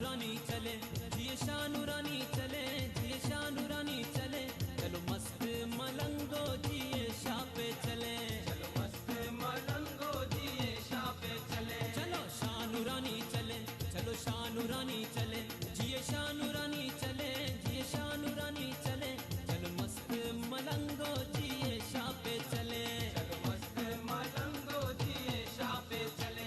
रानी चले जिए शानू रानी चले जिए शानू रानी चले चलो मस्त मलंगो जिए शापे चले चलो मस्त मलंगो जिए शापे चले चलो शानू रानी चले चलो शानू रानी चले जिए शानू रानी चले जिए शानू रानी चले चलो मस्त मलंगो जिए शापे चले चलो मस्त मलंगो जिए शापे चले।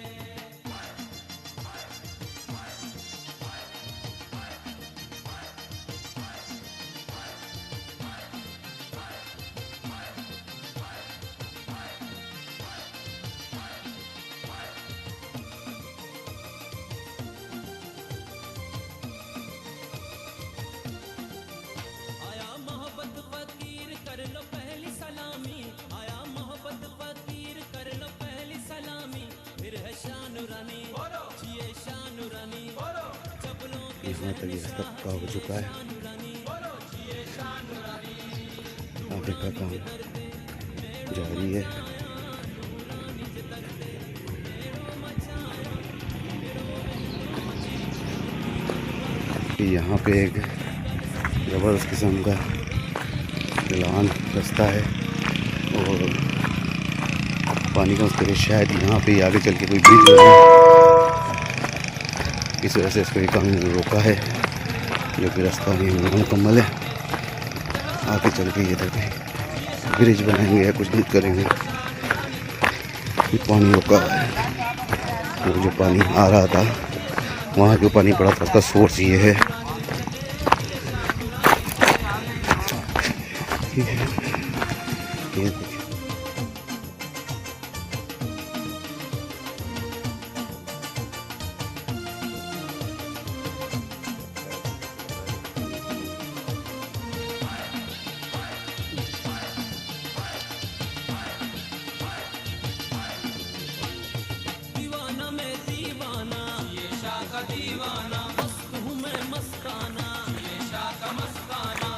यहाँ तक रास्ता पक्का हो चुका है। आगे का काम जारी है। यहाँ पे एक ज़बरदस्त किस्म का ढलान रास्ता है और पानी का उसके शायद यहाँ पे आगे चल के कोई ब्रिज हो, इस वजह से इसको काम रोका है, जो कि रास्ता नहीं मुकम्मल है। आगे चल के इधर पे ब्रिज बनाएंगे या कुछ नहीं करेंगे। ये पानी रुका है, वो जो पानी आ रहा था वहाँ जो पानी पड़ा था उसका सोर्स ये है। ये दीवाना मस्त हूँ मैं मस्ताना ये शाह का मस्ताना।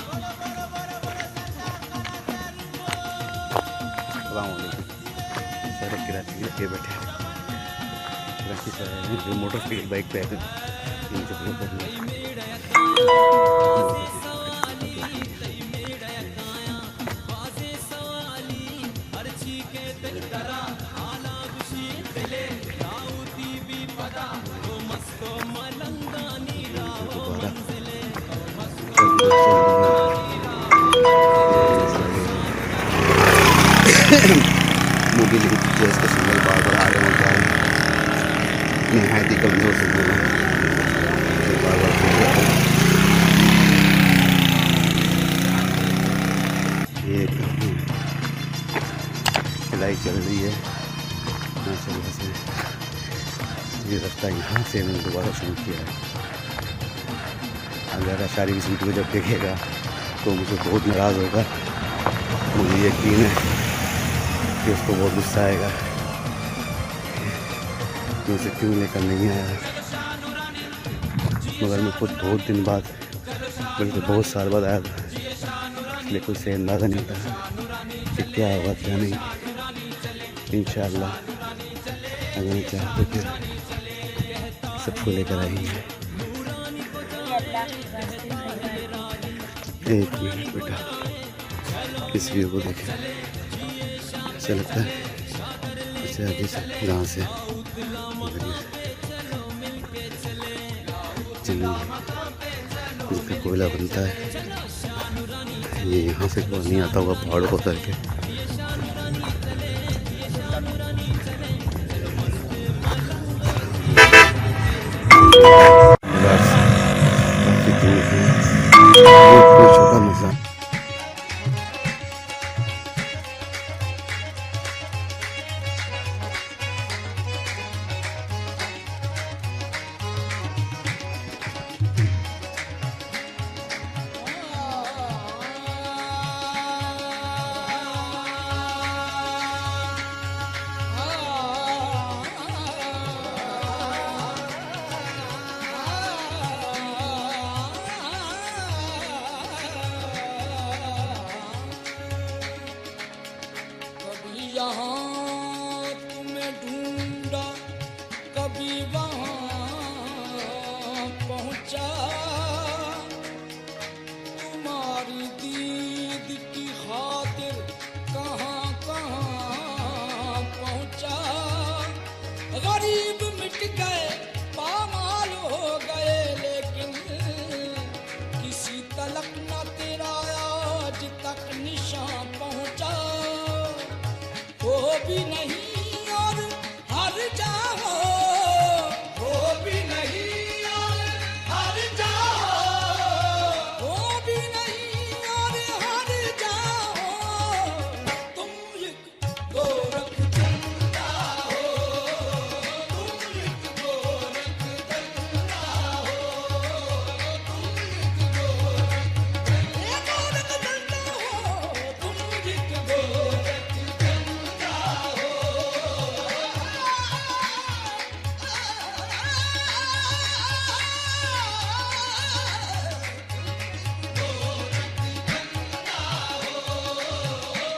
सड़क किराची लगे बैठे कराची से जो मोटरसाइकिल बाइक पे आते मोबिल गैस का सिग्नल बार बार आ रहा होता है, नहायत ही कमज़ोर सिग्नल है, बार बार टूट जाता है। ये सिलाई चल रही है माशाल्लाह से। ये रास्ता यहाँ से मैंने दोबारा शुरू किया है। अगर शारी किसी को जब देखेगा तो मुझे बहुत नाराज़ होगा, मुझे यकीन है कि उसको बहुत गुस्सा आएगा कि उसे क्यों लेकर नहीं आया। मगर मैं खुद बहुत दिन बाद, बल्कि बहुत साल बाद आया था, इसलिए कोई से अंदाज़ा नहीं था कि क्या होगा क्या नहीं। इंशाअल्लाह अगर मैं चाहते फिर सबको लेकर आएंगे। एक मिनट बेटा, इस व्यू को देखें, अच्छा लगता है। अच्छा आगे से गाँव से जिसका कोयला बनता है, ये यहाँ से पानी आता होगा पहाड़ों को उतर के। छोटा मजा पहुंचा, तुम्हारी दीद की खातिर कहाँ कहाँ पहुंचा। गरीब मिट गए पामाल हो गए, लेकिन किसी तलक न तेरा आज तक निशान पहुंचा। वो भी नहीं और हर जाओ, वो भी नहीं और हर जाओ, वो भी नहीं और हर जाओ। तुम एक गोरख धंधा हो, तुम एक गोरख धंधा हो, तुम एक गोरख धंधा हो, तुम एक गोरख धंधा हो।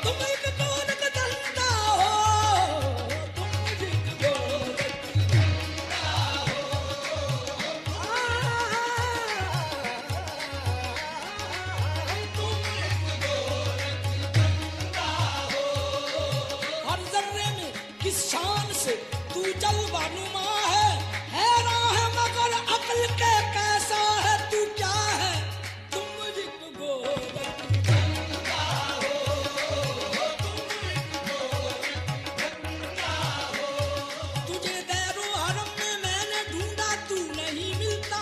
तुम एक गोरख धंधा हो, तुम एक गोरख धंधा हो। हर जर्रे में किस शान से तू जलवानुमा है राह मगर अक्ल के कैसा है तू क्या है। तुम एक गोरख धंधा हो, तुम एक गोरख धंधा हो। तुझे दैरो हरम में मैंने ढूंढा, तू नहीं मिलता,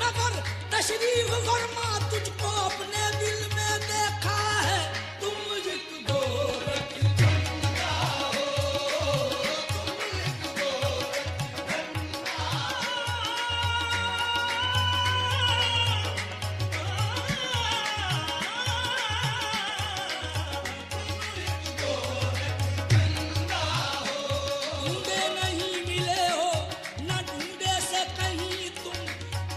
मगर तशरीफ फरमा तुझको अपने दिल में देखा है। तुम एक गोरख धंधा हो, तुम एक गोरख धंधा ढूंढे नहीं मिले हो न ढूंढे से कहीं तुम,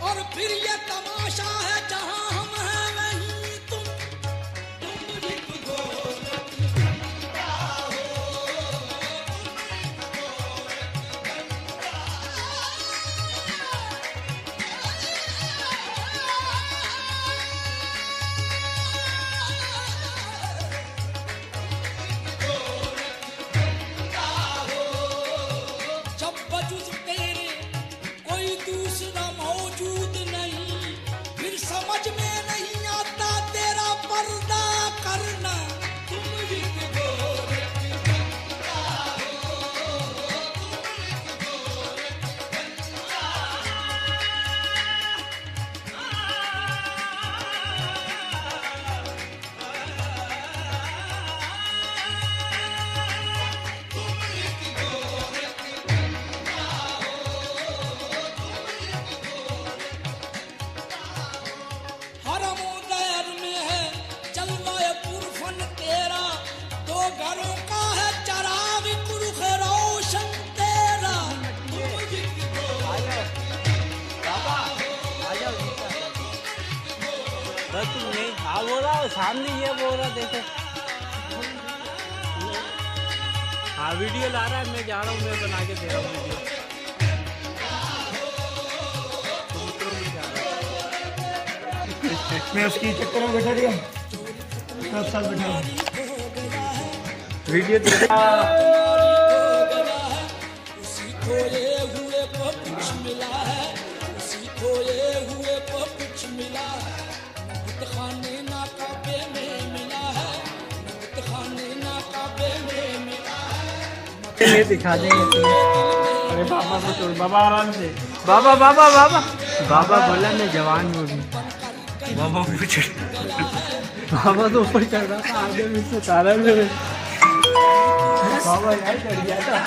और फिर ये तमाशा है जहां हम हैं वहीं तुम। तुम एक गोरख धंधा हो, जब वजूद तेरे कोई दूसरा मौजूद नहीं, फिर समझ में नहीं आता तेरा पर्दा करना। तुम एक गोरख धंधा हो, तुम एक गोरख धंधा हरमो दैर में है जलवाए पुरफन तेरा, दो घरों का है चराग कुरुख रोशन तेरा। तुम एक गोरख बस तुम नहीं खा बोल रहा, सामने ये बोल रहा, देखो हाँ वीडियो ला रहा है, मैं जा रहा हूँ, मैं बना के दे रहा हूँ वीडियो। मैं उसकी चक्कर में बैठा दिया, सब साल बैठा हूँ। वीडियो दे गया है, उसी खोए हुए को कुछ मिला है, उसी खोए हुए को कुछ मिला है। नबूत खाने नाकाबे में मिला है, नबूत खाने नाकाबे में मिला है। ये दिखा देंगे तुम्हें। अरे बाबा को छोड़, बाबा आराम से, बाबा बाबा बाबा बाबा बोला मैं जवान हूँ अभी। बाबा पूछ, बाबा तो ऊपर चढ़ रहा था, आगे में से तारा मेरे बाबा यार चढ़ गया था।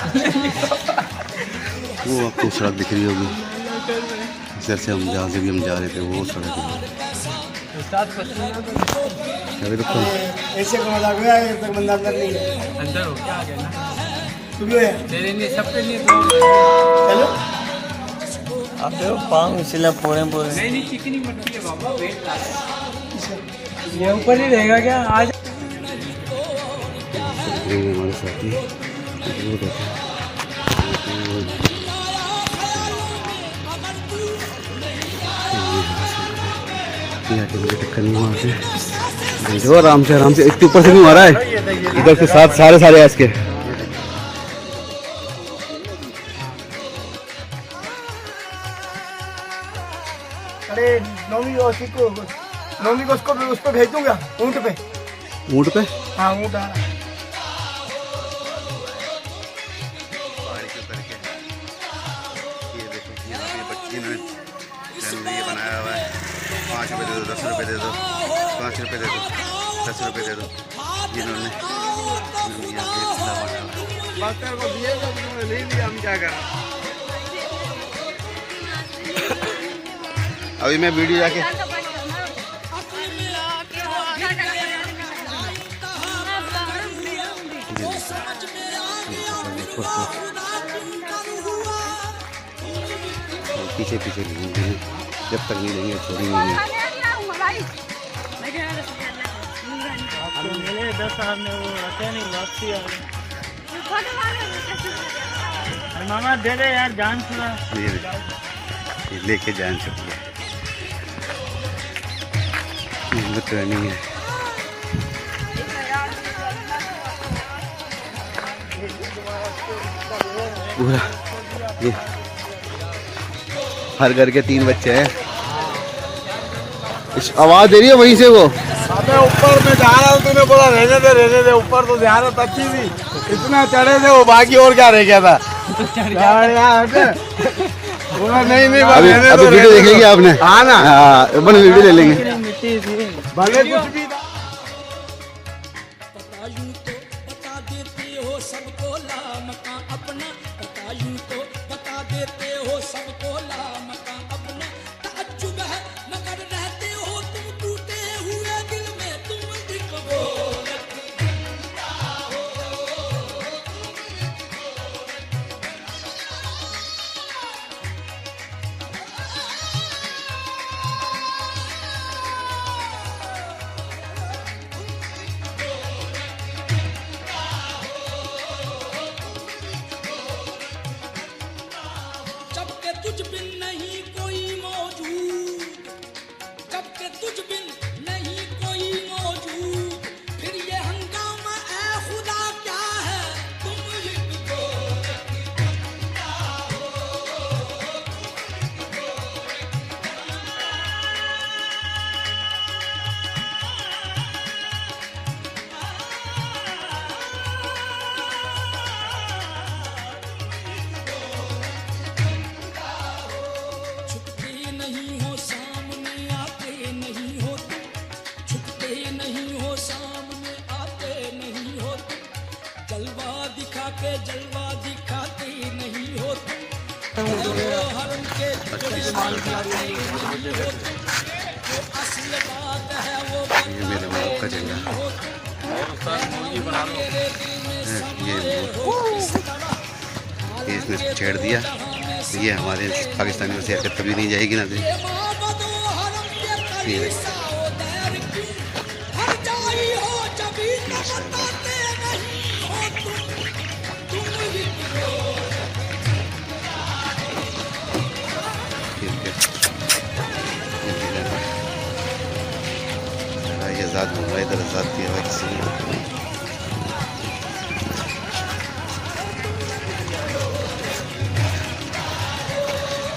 वो आपको सड़क दिख रही होगी, इधर से हम जहाँ से भी हम जा रहे थे वो सड़क है। अभी रुको, ऐसे का मजाक हुआ है, तक बंदा अंदर नहीं है। अंदर हो क्या आ गया ना, तुम लोग है तेरे लिए सबके लिए तो चलो। आप देखो पाँव इसलिए पूरे पूरे नहीं नहीं चिकनी मटकी है बाबा, वेट ला रहा है। ये ऊपर ही रहेगा क्या आज? हमारे साथ ही वो रहता है। आया ख्यालों में अगर तू नहीं आया, यहाँ पे मुझे टक्कर नहीं मारते, जो आराम से इतने ऊपर से नहीं मारा है, इधर से सारे ऐस के। अरे नौमी को उसको भेज दूंगा ऊँट पे। हाँ ऊँट आ रहा है। बनाया हुआ है, 5 रुपये दे दो, 10 रुपये दे दो, 5 रुपये दे दो, 10 रुपये दे दो, जिन्होंने नहीं लिया, हम क्या करें। अभी मैं वीडियो जाके पीछे लेंगे, जब तक नहीं लेंगे छोड़ी नहीं। मेरे 10 साल में वो रखे नहीं वापसी आ गए। मामा दे दे यार, जान छुड़ा लेके जान छुड़ी ट्रेनिंग है। पूरा ये हर घर के 3 बच्चे हैं। आवाज दे रही है वहीं से वो। अबे ऊपर में जा रहा हूँ, तूने बोला रहने दे, ऊपर तो ध्यान अच्छी थी, इतना चढ़े थे वो, बाकी और क्या रह गया था। बोला नहीं अभी वीडियो देख लेंगे आपने। हाँ ना, हाँ वीडियो ले लेंगे, भले कुछ भी। बता देते हो सबको लामका अपना, बतायूं तो बता देते हो सबको लामका अपना। ताज्जुब है मगर रहते हो तुम टूटे हुए दिल में, तुम दिल को तुझ बिन नहीं कोई मौजूद, जबकि तुझ बिन नहीं कोई मौजूद, फिर ये हंगामा ऐ खुदा क्या है, तुम जलवा दिखाते नहीं हो तुम, हरम के जो असल बात है वो मेरे बाप का झंडा ये इसने छेड़ दिया। ये हमारे पाकिस्तानी से हरकत कभी नहीं जाएगी ना। आज़ाद हो रहा है, इधर आज़ाद किया हुआ किसी ने।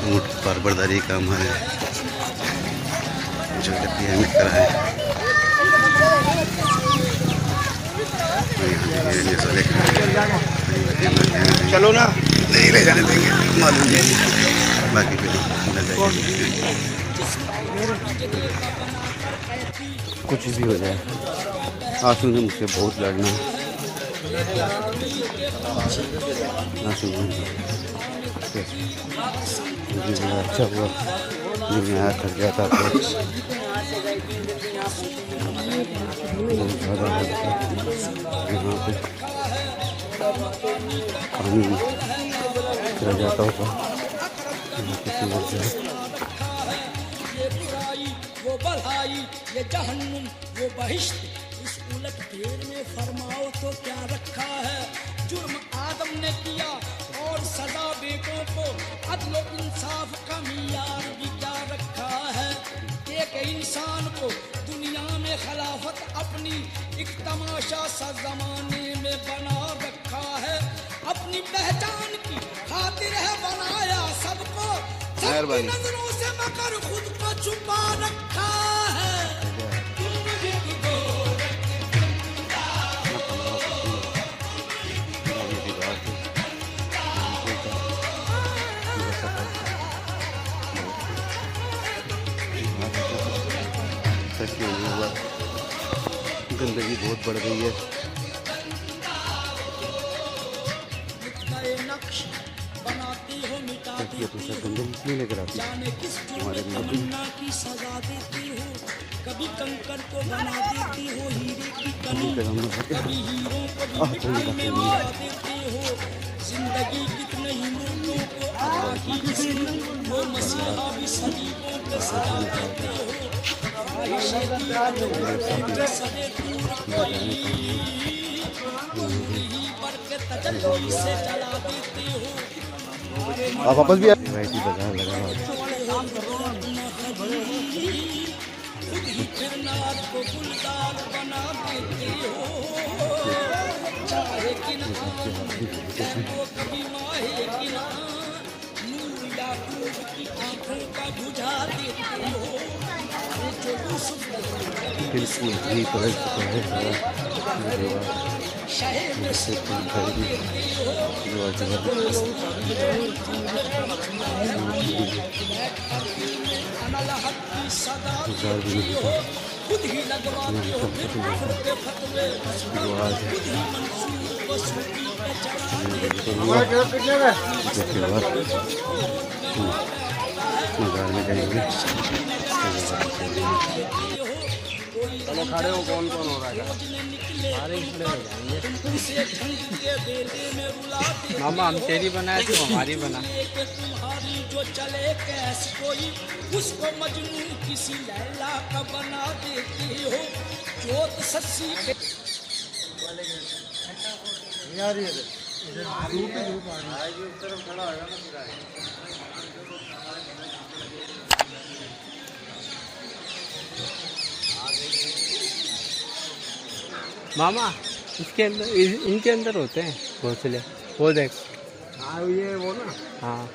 ऊँट पर बर्दारी का हमारे जो हमें करा है। चलो ना, नहीं ले जाने देंगे, मालूम नहीं, बाकी फिर कुछ भी हो जाए। आंसू ने मुझसे बहुत लड़ना है। आंसू मुझे बड़ा अच्छा हुआ जब मैं यहाँ कर गया था, तो बहुत ज़्यादा यहाँ पे पानी चला जाता होगा। वो बढ़ाई ये जहन्नुम वो बहिश्त, इस उलट फेर में फरमाओ तो क्या रखा है। जुर्म आदम ने किया और सजा बेटों को, अदल इंसाफ का मियार भी क्या रखा है। एक शान को दुनिया में खिलाफत अपनी एक तमाशा सा जमाने में बना रखा है। अपनी पहचान की खातिर है बनाया सबको, सबकी नजरों से मगर खुद को छुपा रखा है। गंदगी बहुत बढ़ गई है। नक्श बनाती हो मिटाती तो गंदगी लेकर आती जाने किस तमन्ना की सजा देती हो। कभी कंकर को बना देती हो हीरे की कनी, कभी हीरो को भी मिठाई में मिला देती हो। जिंदगी कितने ही मुर्दों को अता की किसी वो मसीहा भी सलीबों पे सजा देते हो। सदे दूर कोई के तजल्ली से जला देते हो। आप वापस भी वैसी बाजार लगा हुआ है। खुद ही फिर नाद को गुलदार बना देते हो। चाहे को कभी माहे नूर याकूब की आंखों का बुझा देते हो। जो बिल्कुल भी बदल चुका है शहर में से खुद ही लगवाते हो फतवे मजार में जाएंगे। चलो खड़े हो, कौन कौन हो रहा है? सारे खड़े हो जाएंगे। मामा हम तेरी बनाए थे, हमारी बना। तुम्हारी जो चले कैस कोई उसको मजनू किसी लैला का बना देती हो। जोत सस्सी यार ये धूप आ रही है, उस तरफ खड़ा होगा ना पूरा। मामा इसके अंदर इनके अंदर होते हैं घोंसले, वो देख। हाँ ये वो ना। हाँ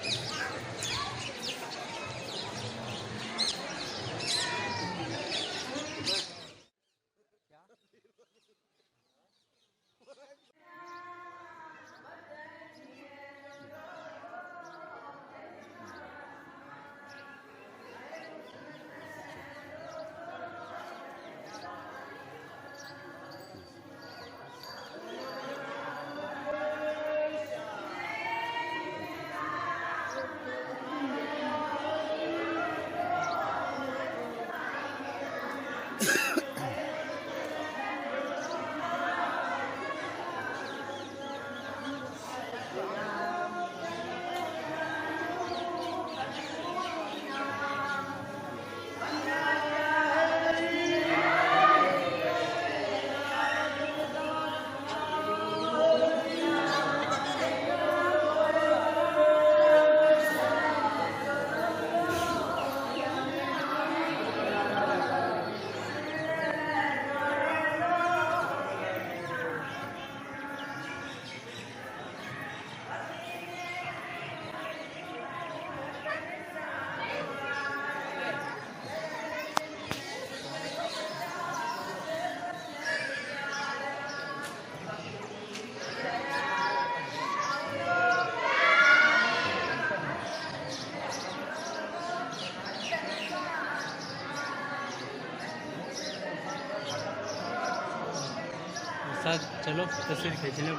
साथ चलो तस्वीर खींच लो।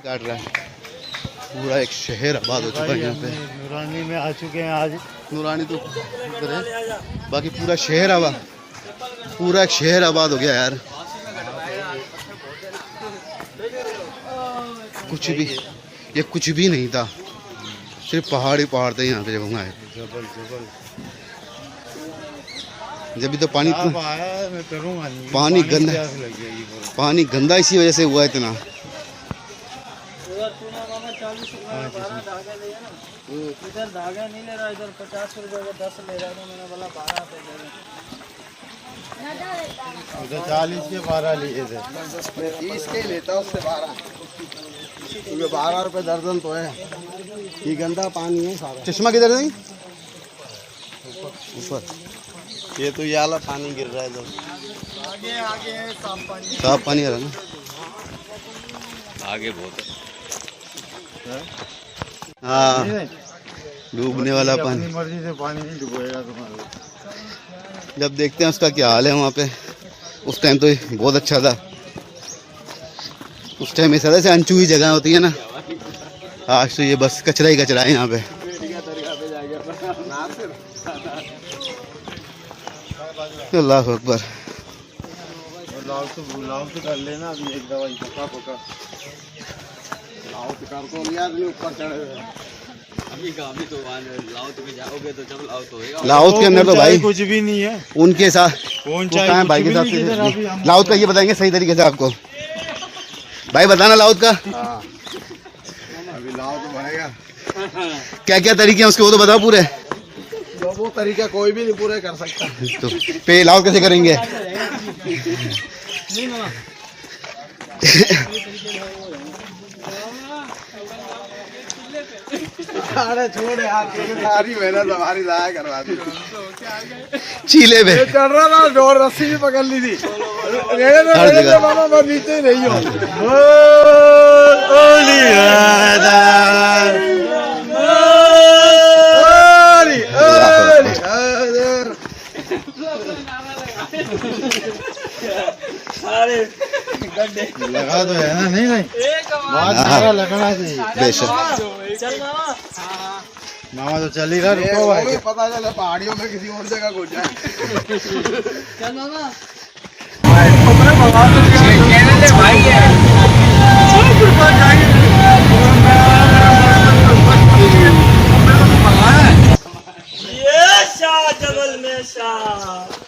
काट रहा है पूरा एक शहर आबाद हो चुका है यहाँ पे। नूरानी में आ चुके हैं आज। नूरानी तो उधर है, बाकी पूरा शहर आबाद, पूरा एक शहर आबाद हो गया यार। कुछ भी, ये कुछ भी नहीं था, सिर्फ पहाड़ ही पहाड़ थे यहाँ पे जब हम आए। जब भी तो पानी पानी गंदा इसी वजह से हुआ इतना। तूने मामा 40 रुपए में 12 धागे लिए ना, इधर धागे नहीं ले रहा, इधर 50 रुपए का 10 ले रहा, तो मैंने बोला 12 पे दे दे। उधर 40 के 12 लिए थे। 30 के लेता उससे 12, क्योंकि 12 रुपए दर्जन तो है। ये गंदा पानी है सारा। चश्मा किधर है? ऊपर। ये तो ये वाला पानी गिर रहा है इधर। आगे आगे है साफ पानी। साफ पानी आ रहा है ना आगे बहुत है। हाँ, डूबने वाला पानी। अपनी मर्जी से पानी नहीं डुबोएगा तुम्हारा। जब देखते हैं उसका क्या हाल है वहाँ पे। उस टाइम तो बहुत अच्छा था। उस टाइम इस तरह से अनछुई हुई जगह होती है ना। आज तो ये बस कचरा ही कचरा है यहाँ पे। अल्लाह अकबर। लाओ तो कर लेना अभी एक दवाई पका पका। लाओ तो कर तो नहीं, आदमी ऊपर चढ़े हुए हैं। अभी तो लाओत में जाओगे तो जब लाओत होएगा। लाओत के अंदर तो भाई कुछ भी नहीं है। उनके साथ कौन वो कहाँ है भाई के साथ? लाओत का ये बताएंगे सही तरीके से आपको। भाई बताना लाओत का। अभी लाओ तो बनेगा। क्या क्या तरीके हैं उसके, वो तो बताओ पूरे। वो तरीका कोई भी नहीं पूरे कर सकता। तो पे लाओत कैसे करेंगे? अरे छोड़ यार, सारी मेहनत हमारी लाया करवा दी। चीले पे चढ़ रहा था, डोर रस्सी भी पकड़ ली थी। हर जगह। मामा मैं नीचे नहीं हूँ। लगा तो है ना? नहीं बहुत सारा लगना चाहिए। बेशक। मामा तो चल ही रहा, रुको भाई। पता चला पहाड़ियों में किसी और जगह घुस जाए। ये शाह जबल में शाह।